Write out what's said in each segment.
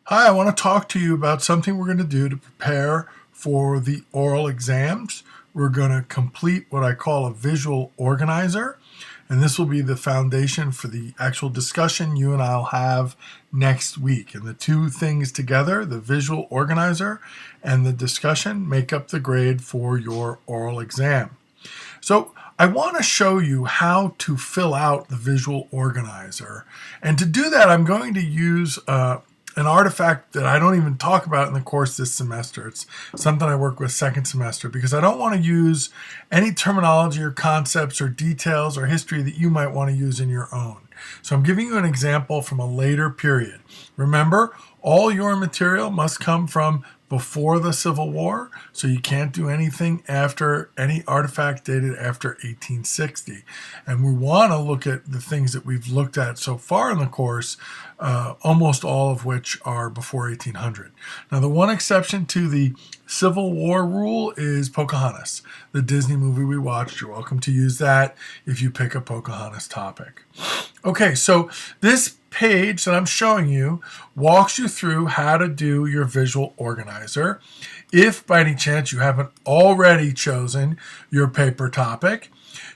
Hi, I want to talk to you about something we're going to do to prepare for the oral exams. We're going to complete what I call a visual organizer, and this will be the foundation for the actual discussion you and I'll have next week. And the two things together, the visual organizer and the discussion, make up the grade for your oral exam. So I want to show you how to fill out the visual organizer. And to do that, I'm going to use an artifact that I don't even talk about in the course this semester. It's something I work with second semester because I don't want to use any terminology or concepts or details or history that you might want to use in your own. So I'm giving you an example from a later period. Remember, all your material must come from before the Civil War, so you can't do anything after any artifact dated after 1860. And we want to look at the things that we've looked at so far in the course, almost all of which are before 1800. Now, the one exception to the Civil War rule is Pocahontas, the Disney movie we watched. You're welcome to use that if you pick a Pocahontas topic. Okay, so this page that I'm showing you walks you through how to do your visual organizer. If by any chance you haven't already chosen your paper topic,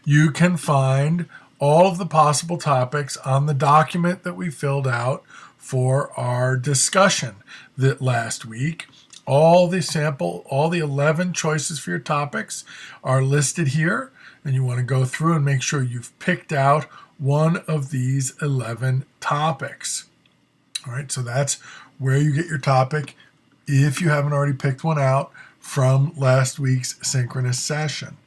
you can find all of the possible topics on the document that we filled out for our discussion that last week. All the 11 choices for your topics are listed here, and you want to go through and make sure you've picked out one of these 11 topics. All right, so that's where you get your topic if you haven't already picked one out from last week's synchronous session.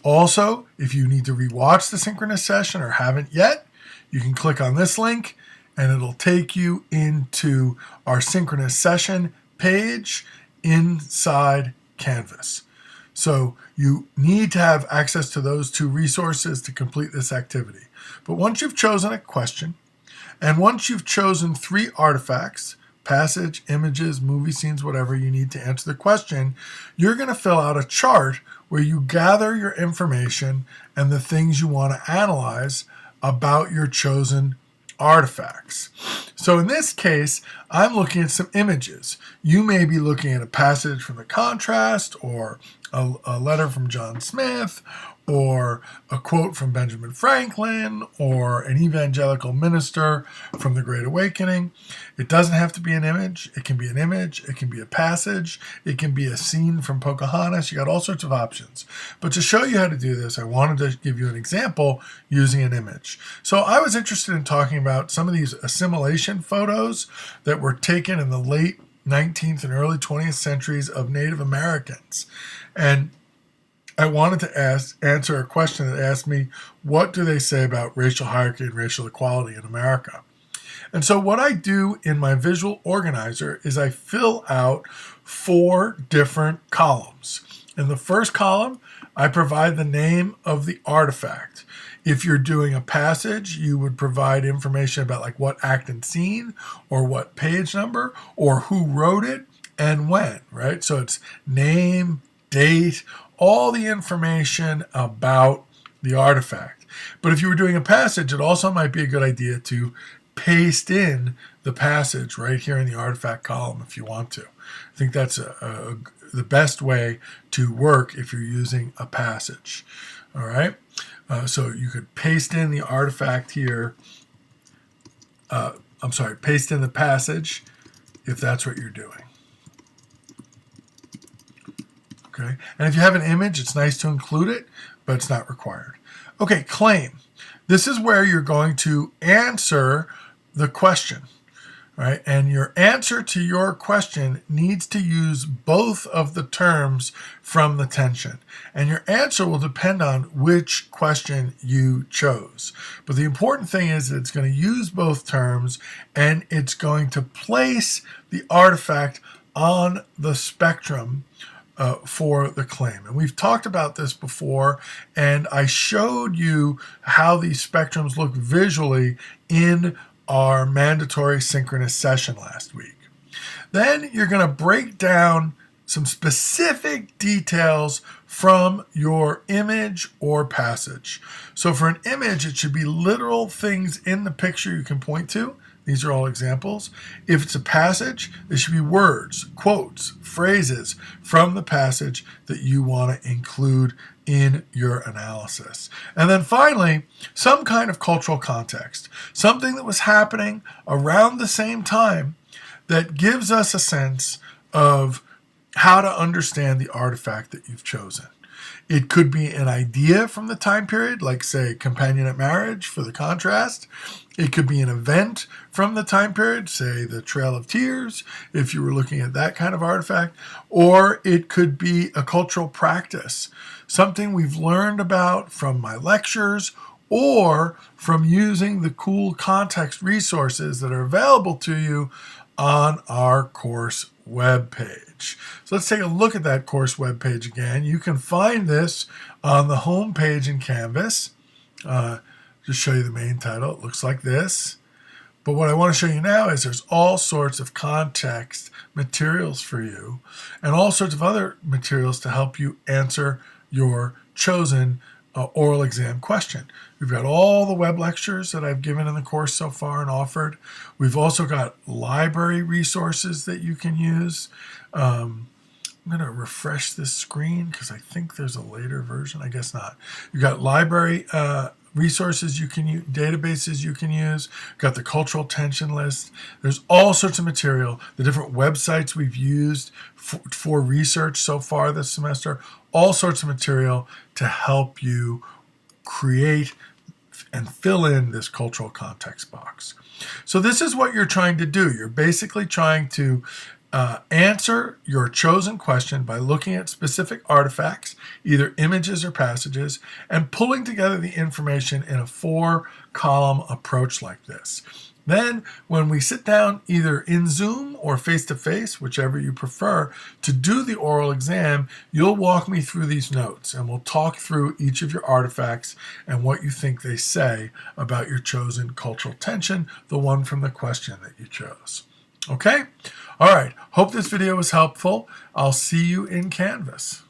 Also, if you need to rewatch the synchronous session or haven't yet, you can click on this link and it'll take you into our synchronous session page inside Canvas. So you need to have access to those two resources to complete this activity. But once you've chosen a question, and once you've chosen 3 artifacts, passage, images, movie scenes, whatever you need to answer the question, you're going to fill out a chart where you gather your information and the things you want to analyze about your chosen artifacts. So in this case, I'm looking at some images. You may be looking at a passage from the contrast, or a letter from John Smith, or a quote from Benjamin Franklin, or an evangelical minister from the Great Awakening. It doesn't have to be an image. It can be an image. It can be a passage. It can be a scene from Pocahontas. You got all sorts of options. But to show you how to do this, I wanted to give you an example using an image. So I was interested in talking about some of these assimilation photos that were taken in the late 19th and early 20th centuries of Native Americans. And I wanted to answer a question that asked me, what do they say about racial hierarchy and racial equality in America? And so what I do in my visual organizer is I fill out 4 different columns. In the first column, I provide the name of the artifact. If you're doing a passage, you would provide information about like what act and scene, or what page number, or who wrote it and when, right? So it's name, date, all the information about the artifact. But if you were doing a passage, it also might be a good idea to paste in the passage right here in the artifact column if you want to. I think that's the best way to work if you're using a passage. All right, so you could paste in the artifact here. Paste in the passage if that's what you're doing. Okay, and if you have an image, it's nice to include it, but it's not required. Okay, claim. This is where you're going to answer the question, right? And your answer to your question needs to use both of the terms from the tension. And your answer will depend on which question you chose. But the important thing is that it's going to use both terms, and it's going to place the artifact on the spectrum for the claim. And we've talked about this before, and I showed you how these spectrums look visually in our mandatory synchronous session last week. Then you're going to break down some specific details from your image or passage. So for an image, it should be literal things in the picture you can point to. These are all examples. If it's a passage, there should be words, quotes, phrases from the passage that you want to include in your analysis. And then finally, some kind of cultural context, something that was happening around the same time that gives us a sense of how to understand the artifact that you've chosen. It could be an idea from the time period, like, say, companionate marriage for the contrast. It could be an event from the time period, say, the Trail of Tears, if you were looking at that kind of artifact. Or it could be a cultural practice, something we've learned about from my lectures or from using the cool context resources that are available to you on our course webpage. So let's take a look at that course webpage again. You can find this on the home page in Canvas. Just show you the main title. It looks like this. But what I want to show you now is there's all sorts of context materials for you and all sorts of other materials to help you answer your chosen oral exam question. We've got all the web lectures that I've given in the course so far and offered. We've also got library resources that you can use. I'm going to refresh this screen because I think there's a later version. I guess not. You've got library resources you can use, databases you can use. Got the cultural tension list. There's all sorts of material. The different websites we've used for research so far this semester. All sorts of material to help you create and fill in this cultural context box. So this is what you're trying to do. You're basically trying to answer your chosen question by looking at specific artifacts, either images or passages, and pulling together the information in a 4-column approach like this. Then, when we sit down either in Zoom or face-to-face, whichever you prefer, to do the oral exam, you'll walk me through these notes, and we'll talk through each of your artifacts and what you think they say about your chosen cultural tension, the one from the question that you chose. Okay? All right. Hope this video was helpful. I'll see you in Canvas.